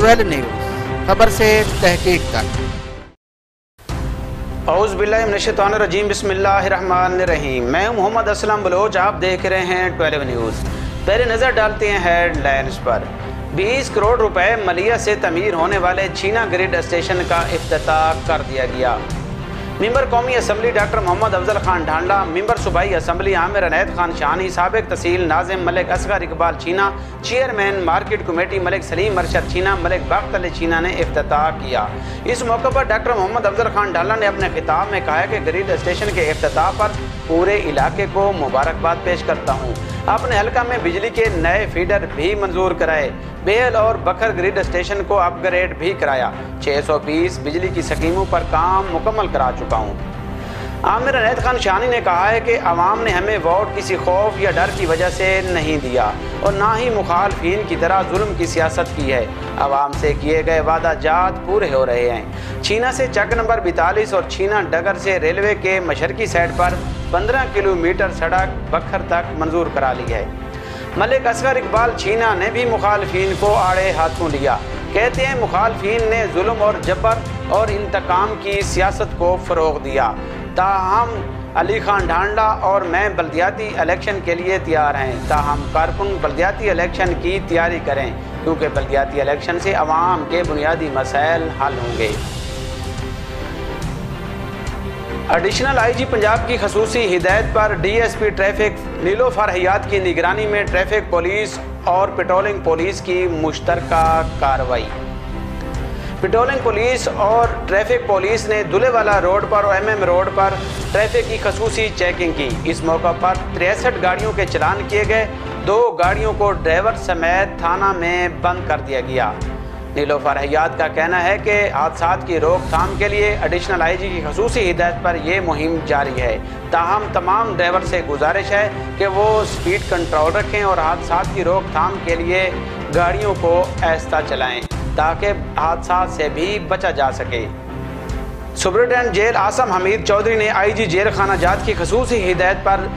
12 news, खबर से तहकीक तक। औज़ु बिल्लाहि मिनश्शैतानिर्रजीम, बिस्मिल्लाहिर्रहमानिर्रहीम। मैं मोहम्मद असलम बलोच, आप देख रहे हैं 12 न्यूज़। पहले नज़र डालते हैं हेडलाइंस पर। 20 करोड़ रुपए मलिया से तमीर होने वाले छीना ग्रिड स्टेशन का इफ्तिताह कर दिया गया। मेंबर कौमी assembly doctor Mohammad Afzal Khan Dhanda, member सूबाई असम्बली आमिर अनैत खान शानी, साबिक तहसील नाजिम मलिक असगर इकबाल छीना, chairman market committee Malik Salim Arshad छीना, मलिक बाख्त अली छीना ने इफ्तिताह किया। इस मौके पर डॉक्टर मोहम्मद अफजल खान ढांडा ने अपने खिताब में कहा कि ग्रिड स्टेशन के इफ्तिताह पर पूरे इलाके को मुबारकबाद पेश करता हूँ। अपने हल्का में बिजली के नए फीडर भी मंजूर कराए, बेल और बखर ग्रिड स्टेशन को अपग्रेड भी कराया। 620 बिजली की स्कीमों पर काम मुकम्मल करा चुका हूँ। आमिर अनैत खान शानी ने कहा है कि अवाम ने हमें वोट किसी खौफ या डर की वजह से नहीं दिया और ना ही मुखालफिन की तरह जुल्म की सियासत की है। अवाम से किए गए वादा जात पूरे हो रहे हैं। छीना से चक नंबर 42 और छीना डगर से रेलवे के मशरकी साइड पर 15 किलोमीटर सड़क बखर तक मंजूर करा ली है। मलिक असगर इकबाल छीना ने भी मुखालफिन को आड़े हाथों लिया। कहते हैं मुखालफिन ने जुल्म और जबर और इंतकाम की सियासत को फ़रोग दिया। ताहम अली खान ढांडा और मैं बल्दियाती इलेक्शन के लिए तैयार हैं। ताहम कारकुन बल्दियाती इलेक्शन की तैयारी करें, क्योंकि बल्दियाती इलेक्शन से अवाम के बुनियादी मसाइल हल होंगे। एडिशनल आईजी पंजाब की खसूसी हिदायत पर डीएसपी ट्रैफिक नीलोफर हयात की निगरानी में ट्रैफिक पुलिस और पेट्रोलिंग पुलिस की मुश्तरका कार्रवाई। पेट्रोलिंग पुलिस और ट्रैफिक पुलिस ने दुलेवाला रोड पर और MM रोड पर ट्रैफिक की खसूसी चेकिंग की। इस मौका पर 63 गाड़ियों के चालान किए गए। 2 गाड़ियों को ड्राइवर समेत थाना में बंद कर दिया गया। नीलोफर हयात का कहना है कि हादसात की रोकथाम के लिए एडिशनल आईजी की खसूसी हिदायत पर यह मुहिम जारी है। ताहम तमाम ड्राइवर से गुजारिश है कि वो स्पीड कंट्रोल रखें और हादसात की रोकथाम के लिए गाड़ियों को आहिस्ता चलाएं ताकि हादसा से भी बचा जा सके। सुपरिटेंडेंट जेल आसम हमीद चौधरी ने आईजी जेल खाना जात की खसूसी हिदायत पर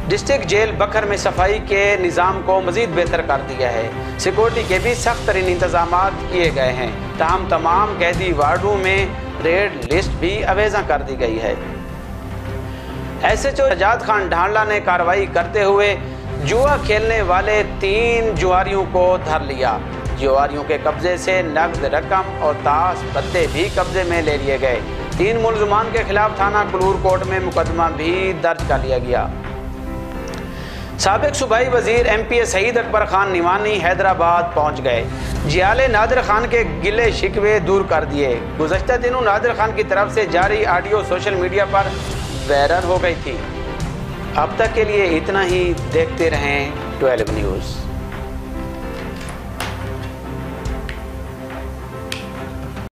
डिस्ट्रिक्ट जेल बखर में सफाई के निज़ाम को मज़ीद बेहतर कर दिया है। सिक्योरिटी के भी सख्त तरीन इंतजाम किए गए हैं। ताहम तमाम कैदी वार्डों में रेड लिस्ट भी अवेजा कर दी गई है। SHO सजाद खान ढांडा ने कार्रवाई करते हुए जुआ खेलने वाले 3 जुआरियों को धर लिया। जुआरियों के कब्जे से नकद रकम और ताश पत्ते भी कब्जे में ले लिए गए। 3 मुलजमान के खिलाफ थाना कुलूर कोर्ट में मुकदमा भी दर्ज कर लिया गया। साबिक सूबाई वजीर MPA सईद अकबर खान निवानी हैदराबाद पहुंच गए। जियाले नादिर खान के गिले शिकवे दूर कर दिए। गुज़श्ता दिनों नादिर खान की तरफ से जारी ऑडियो सोशल मीडिया पर वायरल हो गई थी। अब तक के लिए इतना ही। देखते रहें 12 न्यूज़।